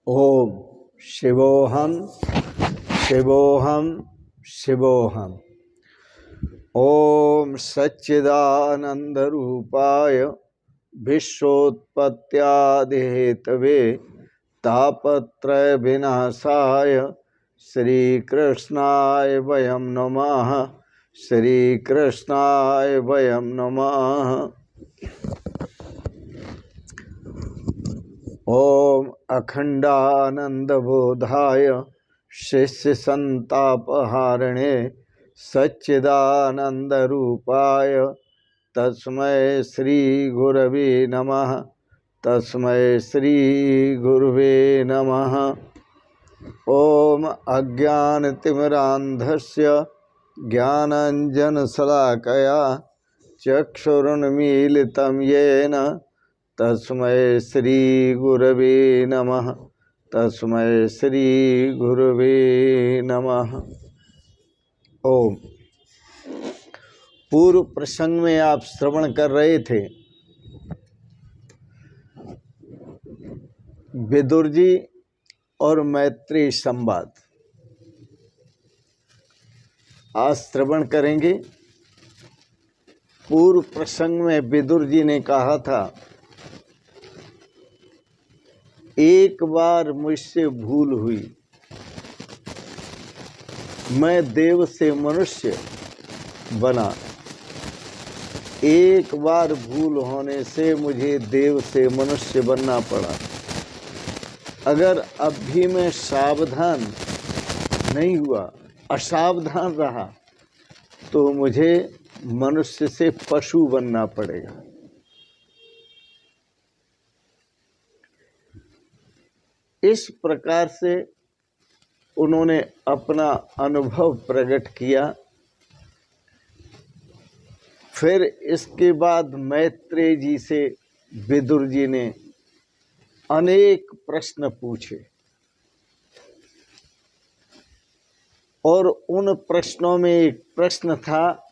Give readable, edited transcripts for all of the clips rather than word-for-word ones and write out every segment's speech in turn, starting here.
ओम शिवोहम शिवोहम शिवोहम। ओम सच्चिदानंद रूपाय विश्वोत्पत्त्यादिहेतवे तापत्रय विनाशाय श्री कृष्णाय वयं नमः। श्री कृष्णाय वयं नमः। ओम अखंडानंदबोधाय शिष्य संतापहारिणे सच्चिदानंद रूपाय तस्मै श्री गुरवे नमः। तस्मै श्री गुरवे नमः। ओम अज्ञानतिमिरान्धस्य ज्ञानाञ्जनशलाकया चक्षुरुन्मीलितं येन तस्मै श्री गुरवे नमः। तस्मै श्री गुरवे नमः। ओम। पूर्व प्रसंग में आप श्रवण कर रहे थे विदुर जी और मैत्रेय संवाद। आज श्रवण करेंगे। पूर्व प्रसंग में विदुर जी ने कहा था, एक बार मुझसे भूल हुई, मैं देव से मनुष्य बना। एक बार भूल होने से मुझे देव से मनुष्य बनना पड़ा। अगर अब भी मैं सावधान नहीं हुआ, असावधान रहा, तो मुझे मनुष्य से पशु बनना पड़ेगा। इस प्रकार से उन्होंने अपना अनुभव प्रकट किया। फिर इसके बाद मैत्रेय जी से विदुर जी ने अनेक प्रश्न पूछे और उन प्रश्नों में एक प्रश्न था,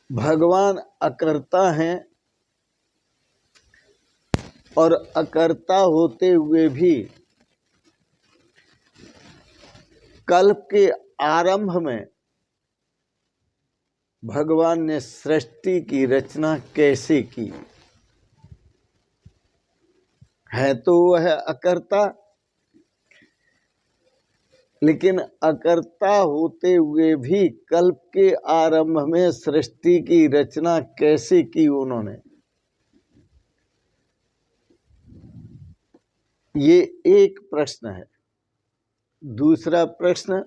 भगवान अकर्ता हैं और अकर्ता होते हुए भी कल्प के आरंभ में भगवान ने सृष्टि की रचना कैसे की है। तो वह अकर्ता, लेकिन अकर्ता होते हुए भी कल्प के आरंभ में सृष्टि की रचना कैसे की उन्होंने, ये एक प्रश्न है। दूसरा प्रश्न,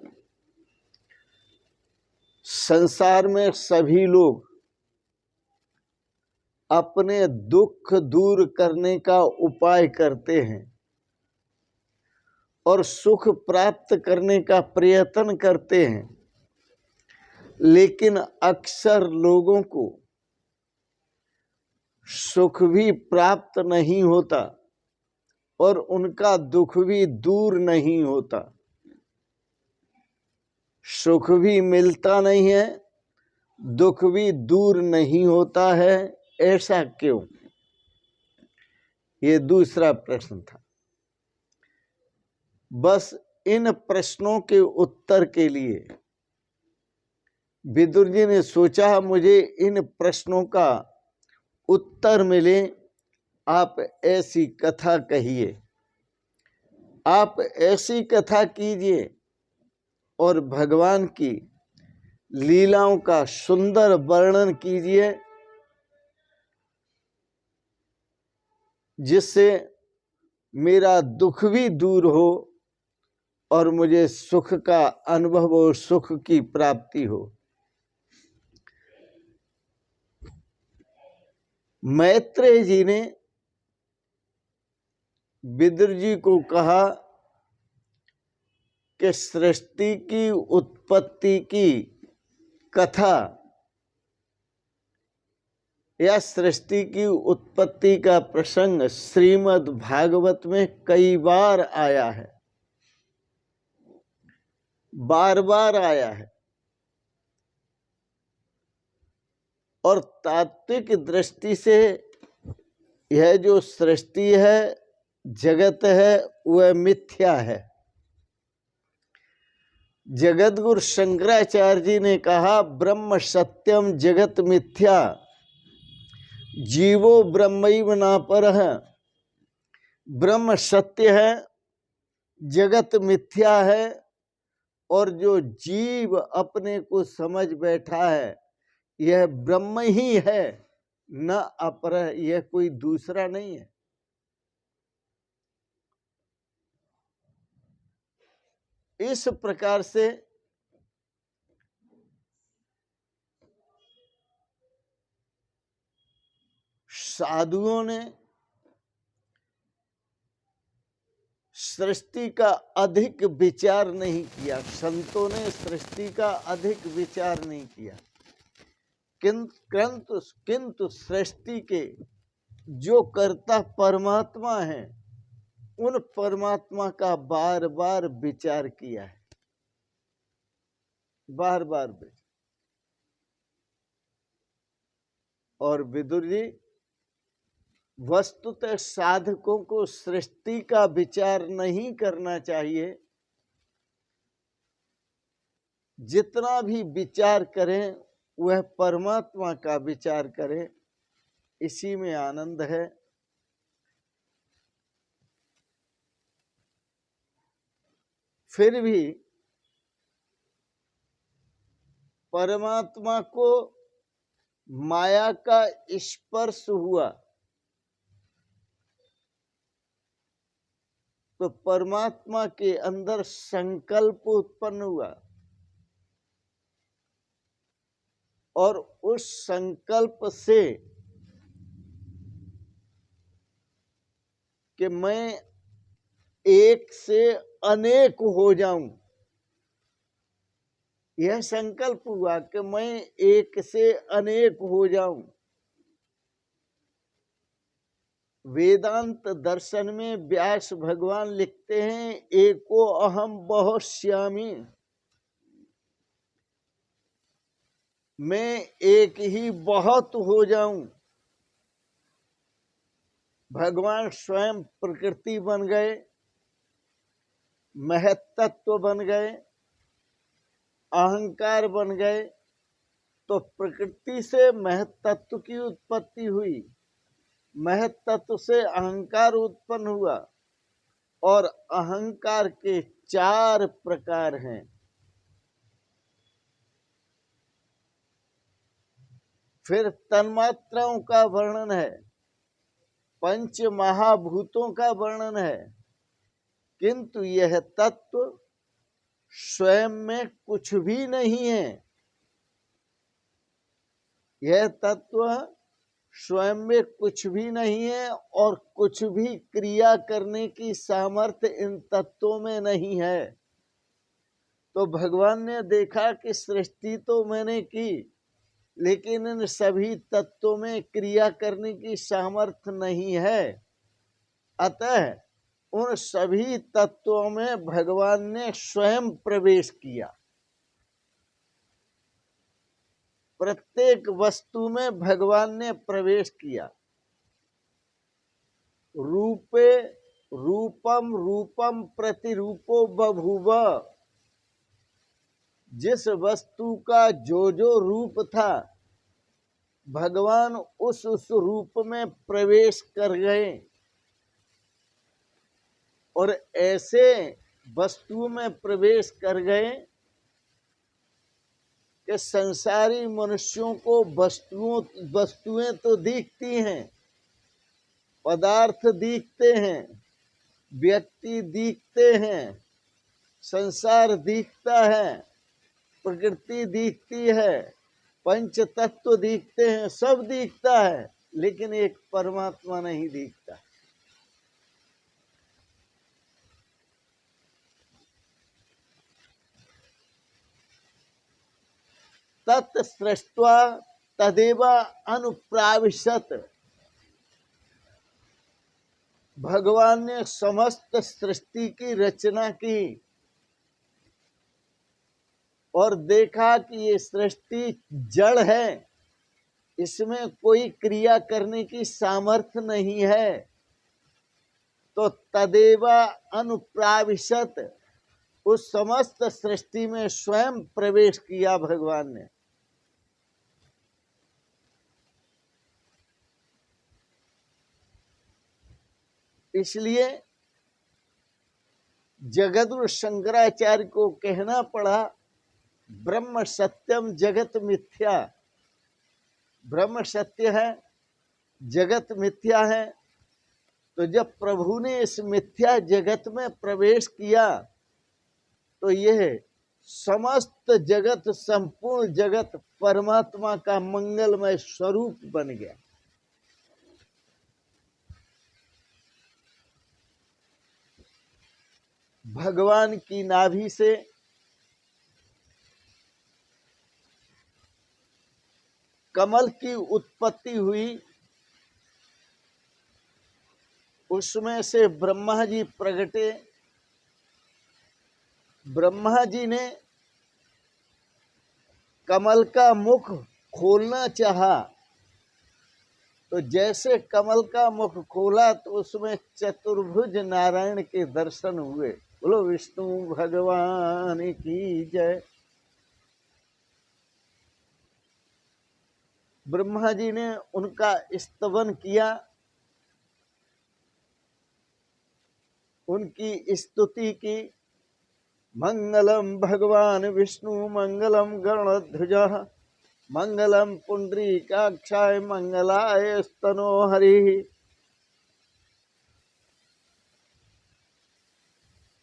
संसार में सभी लोग अपने दुख दूर करने का उपाय करते हैं और सुख प्राप्त करने का प्रयत्न करते हैं, लेकिन अक्सर लोगों को सुख भी प्राप्त नहीं होता और उनका दुख भी दूर नहीं होता। सुख भी मिलता नहीं है, दुख भी दूर नहीं होता है। ऐसा क्यों? ये दूसरा प्रश्न था। बस इन प्रश्नों के उत्तर के लिए विदुर जी ने सोचा, मुझे इन प्रश्नों का उत्तर मिले, आप ऐसी कथा कहिए, आप ऐसी कथा कीजिए और भगवान की लीलाओं का सुंदर वर्णन कीजिए, जिससे मेरा दुख भी दूर हो और मुझे सुख का अनुभव और सुख की प्राप्ति हो। मैत्रेय जी ने विदुर जी को कहा कि सृष्टि की उत्पत्ति की कथा या सृष्टि की उत्पत्ति का प्रसंग श्रीमद् भागवत में कई बार आया है, बार बार आया है। और तात्विक दृष्टि से यह जो सृष्टि है, जगत है वह मिथ्या है। जगतगुरु शंकराचार्य जी ने कहा ब्रह्म सत्यम जगत मिथ्या, जीवो ब्रह्मैव न परः। ब्रह्म सत्य है, जगत मिथ्या है, और जो जीव अपने को समझ बैठा है यह ब्रह्म ही है, न अपरः, यह कोई दूसरा नहीं है। इस प्रकार से साधुओं ने सृष्टि का अधिक विचार नहीं किया, संतों ने सृष्टि का अधिक विचार नहीं किया, किंतु सृष्टि के जो कर्ता परमात्मा है उन परमात्मा का बार बार विचार किया है, बार बार विचार। और विदुर जी, वस्तुतः साधकों को सृष्टि का विचार नहीं करना चाहिए, जितना भी विचार करें वह परमात्मा का विचार करें, इसी में आनंद है। फिर भी परमात्मा को माया का स्पर्श हुआ तो परमात्मा के अंदर संकल्प उत्पन्न हुआ, और उस संकल्प से कि मैं एक से अनेक हो जाऊं, यह संकल्प हुआ कि मैं एक से अनेक हो जाऊं। वेदांत दर्शन में व्यास भगवान लिखते हैं एको अहम बहुश्यामी, मैं एक ही बहुत हो जाऊं। भगवान स्वयं प्रकृति बन गए, महत्तत्व बन गए, अहंकार बन गए, तो प्रकृति से महत्तत्व की उत्पत्ति हुई, महत्तत्व से अहंकार उत्पन्न हुआ, और अहंकार के 4 प्रकार हैं। फिर तन्मात्राओं का वर्णन है, 5 महाभूतों का वर्णन है, किंतु यह तत्व स्वयं में कुछ भी नहीं है। यह तत्व स्वयं में कुछ भी नहीं है, और कुछ भी क्रिया करने की सामर्थ्य इन तत्वों में नहीं है। तो भगवान ने देखा कि सृष्टि तो मैंने की, लेकिन इन सभी तत्वों में क्रिया करने की सामर्थ्य नहीं है। अतः उन सभी तत्वों में भगवान ने स्वयं प्रवेश किया। प्रत्येक वस्तु में भगवान ने प्रवेश किया। रूपे रूपम रूपम प्रतिरूपो बभूव, जिस वस्तु का जो रूप था भगवान उस रूप में प्रवेश कर गए, और ऐसे वस्तु में प्रवेश कर गए कि संसारी मनुष्यों को वस्तुएं तो दिखती हैं, पदार्थ दिखते हैं, व्यक्ति दिखते हैं, संसार दिखता है, प्रकृति दिखती है, पंच तत्व दिखते हैं, सब दिखता है, लेकिन एक परमात्मा नहीं दिखता। तत् सृष्ट्वा तदेव अनुप्राविशत, भगवान ने समस्त सृष्टि की रचना की और देखा कि ये सृष्टि जड़ है, इसमें कोई क्रिया करने की सामर्थ्य नहीं है। तो तदेवा अनुप्राविशत, उस समस्त सृष्टि में स्वयं प्रवेश किया भगवान ने। इसलिए जगद्गुरु शंकराचार्य को कहना पड़ा ब्रह्म सत्यम जगत मिथ्या। ब्रह्म सत्य है, जगत मिथ्या है। तो जब प्रभु ने इस मिथ्या जगत में प्रवेश किया तो यह समस्त जगत, संपूर्ण जगत परमात्मा का मंगलमय स्वरूप बन गया। भगवान की नाभि से कमल की उत्पत्ति हुई, उसमें से ब्रह्मा जी प्रगटे। ब्रह्मा जी ने कमल का मुख खोलना चाहा, तो जैसे कमल का मुख खोला तो उसमें चतुर्भुज नारायण के दर्शन हुए। बोलो विष्णु भगवान की जय। ब्रह्मा जी ने उनका स्तवन किया, उनकी स्तुति की। मंगलम भगवान विष्णु मंगलम गरुड़ध्वज मंगलम पुंडरीकाक्षाय मंगलाय स्तनो हरि।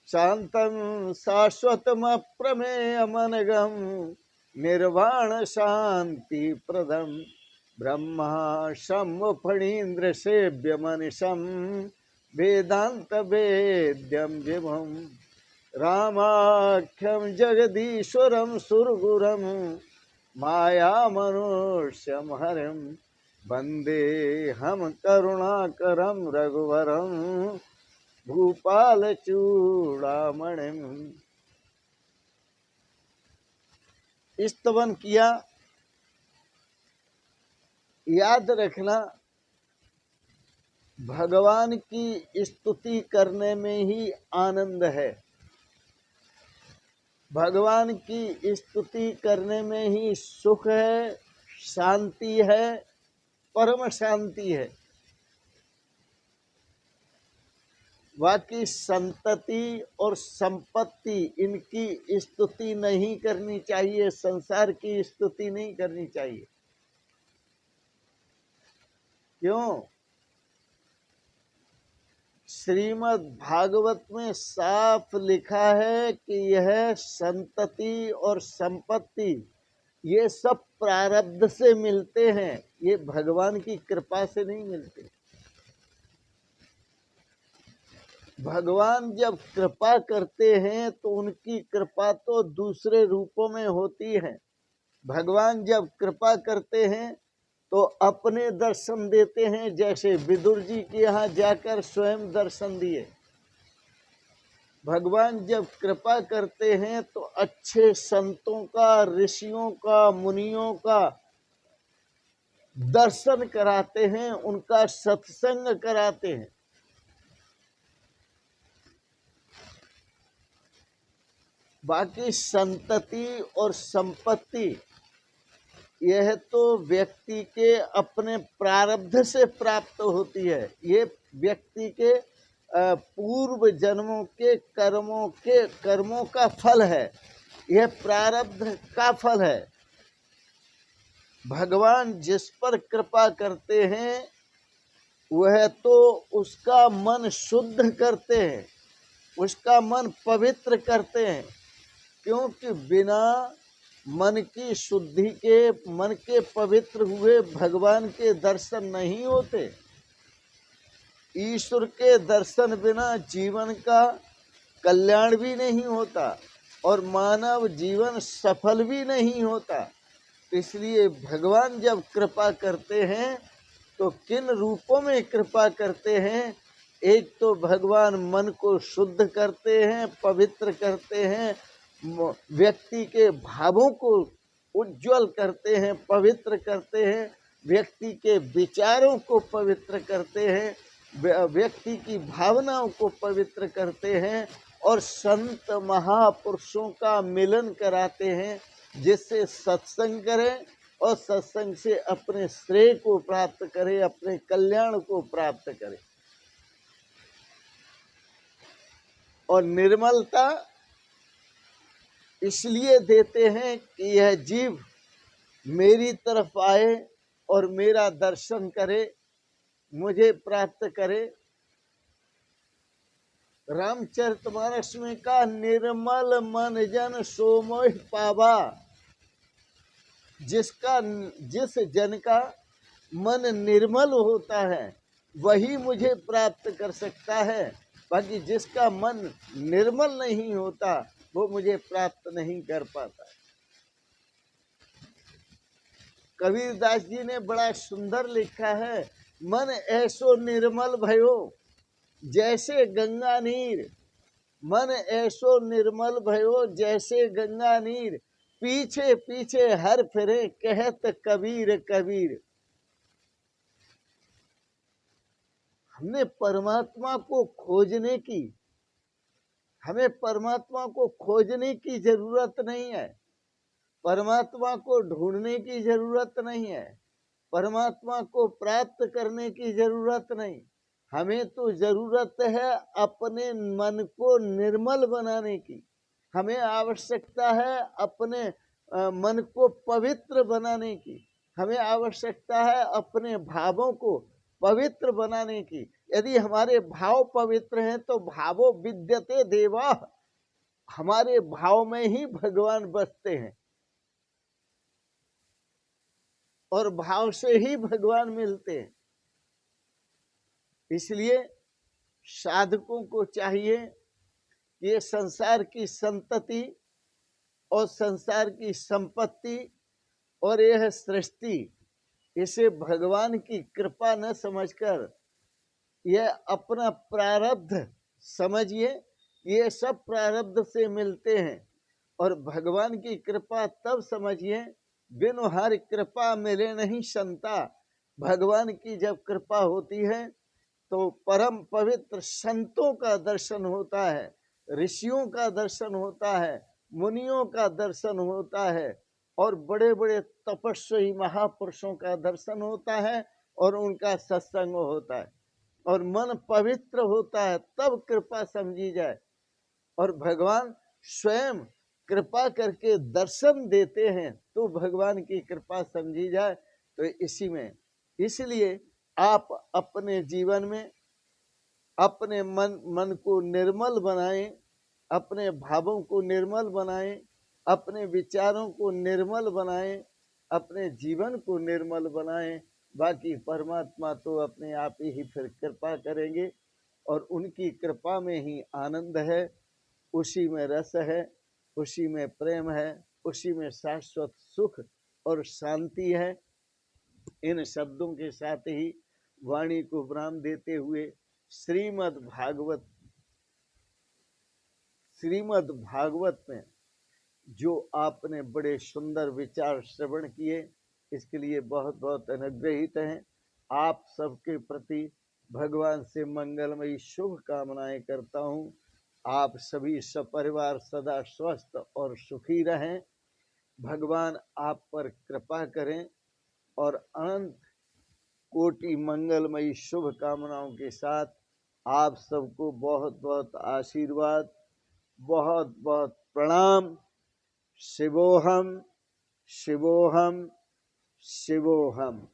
शांतं शाश्वतम प्रमेयमनघं निर्वाण शांति प्रदम ब्रह्मा शम फणीन्द्र सेव्य मनिषं वेदांत वेद्यम विभुम रामाख्यम जगदीश्वरम सुरगुरम माया मनुष्यम हरिम वंदे हम करुणाकरम रघुवरम भूपाल चूड़ामणिम। स्तवन किया। याद रखना, भगवान की स्तुति करने में ही आनंद है, भगवान की स्तुति करने में ही सुख है, शांति है, परम शांति है। बाकी संतति और संपत्ति, इनकी स्तुति नहीं करनी चाहिए, संसार की स्तुति नहीं करनी चाहिए। क्यों? श्रीमद् भागवत में साफ लिखा है कि यह संतति और संपत्ति ये सब प्रारब्ध से मिलते हैं, ये भगवान की कृपा से नहीं मिलते। भगवान जब कृपा करते हैं तो उनकी कृपा तो दूसरे रूपों में होती है। भगवान जब कृपा करते हैं तो अपने दर्शन देते हैं, जैसे विदुर जी के यहाँ जाकर स्वयं दर्शन दिए। भगवान जब कृपा करते हैं तो अच्छे संतों का, ऋषियों का, मुनियों का दर्शन कराते हैं, उनका सत्संग कराते हैं। बाकी संतति और संपत्ति यह तो व्यक्ति के अपने प्रारब्ध से प्राप्त होती है। ये व्यक्ति के पूर्व जन्मों के कर्मों का फल है, यह प्रारब्ध का फल है। भगवान जिस पर कृपा करते हैं वह तो उसका मन शुद्ध करते हैं, उसका मन पवित्र करते हैं। क्योंकि बिना मन की शुद्धि के, मन के पवित्र हुए भगवान के दर्शन नहीं होते। ईश्वर के दर्शन बिना जीवन का कल्याण भी नहीं होता और मानव जीवन सफल भी नहीं होता। इसलिए भगवान जब कृपा करते हैं तो किन रूपों में कृपा करते हैं? एक तो भगवान मन को शुद्ध करते हैं, पवित्र करते हैं, व्यक्ति के भावों को उज्जवल करते हैं, पवित्र करते हैं, व्यक्ति के विचारों को पवित्र करते हैं, व्यक्ति की भावनाओं को पवित्र करते हैं और संत महापुरुषों का मिलन कराते हैं, जिससे सत्संग करें और सत्संग से अपने श्रेय को प्राप्त करें, अपने कल्याण को प्राप्त करें। और निर्मलता इसलिए देते हैं कि यह जीव मेरी तरफ आए और मेरा दर्शन करे, मुझे प्राप्त करे। रामचरितमानस में का निर्मल मन जन सो मोहि पावा, जिस जन का मन निर्मल होता है वही मुझे प्राप्त कर सकता है, बाकी जिसका मन निर्मल नहीं होता वो मुझे प्राप्त नहीं कर पाता। कबीरदास जी ने बड़ा सुंदर लिखा है, मन ऐसो निर्मल भयो जैसे गंगा नीर, मन ऐसो निर्मल भयो जैसे गंगा नीर, पीछे पीछे हर फिरे कहत कबीर कबीर। हमने परमात्मा को खोजने की, हमें परमात्मा को खोजने की जरूरत नहीं है, परमात्मा को ढूंढने की जरूरत नहीं है, परमात्मा को प्राप्त करने की जरूरत नहीं। हमें तो जरूरत है अपने मन को निर्मल बनाने की, हमें आवश्यकता है अपने मन को पवित्र बनाने की, हमें आवश्यकता है अपने भावों को पवित्र बनाने की। यदि हमारे भाव पवित्र हैं तो भावो विद्यते देवा, हमारे भाव में ही भगवान बसते हैं और भाव से ही भगवान मिलते हैं। इसलिए साधकों को चाहिए कि ये संसार की संतति और संसार की संपत्ति और यह सृष्टि, इसे भगवान की कृपा न समझकर यह अपना प्रारब्ध समझिए। ये सब प्रारब्ध से मिलते हैं और भगवान की कृपा तब समझिए, बिनु हर कृपा मिले नहीं संता। भगवान की जब कृपा होती है तो परम पवित्र संतों का दर्शन होता है, ऋषियों का दर्शन होता है, मुनियों का दर्शन होता है और बड़े बड़े तपस्वी महापुरुषों का दर्शन होता है और उनका सत्संग होता है और मन पवित्र होता है, तब कृपा समझी जाए। और भगवान स्वयं कृपा करके दर्शन देते हैं तो भगवान की कृपा समझी जाए। तो इसी में, इसलिए आप अपने जीवन में अपने मन को निर्मल बनाएं, अपने भावों को निर्मल बनाएं, अपने विचारों को निर्मल बनाएं, अपने जीवन को निर्मल बनाएं। बाकी परमात्मा तो अपने आप ही फिर कृपा करेंगे और उनकी कृपा में ही आनंद है, उसी में रस है, उसी में प्रेम है, उसी में शाश्वत सुख और शांति है। इन शब्दों के साथ ही वाणी को विराम देते हुए श्रीमद् भागवत में जो आपने बड़े सुंदर विचार श्रवण किए, इसके लिए बहुत बहुत अनुग्रहित हैं। आप सबके प्रति भगवान से मंगलमयी शुभ कामनाएं करता हूँ। आप सभी सपरिवार सदा स्वस्थ और सुखी रहें। भगवान आप पर कृपा करें और अनंत कोटि मंगलमयी शुभ कामनाओं के साथ आप सबको बहुत बहुत आशीर्वाद, बहुत बहुत प्रणाम। शिवोहम शिवोहम शिवोहम।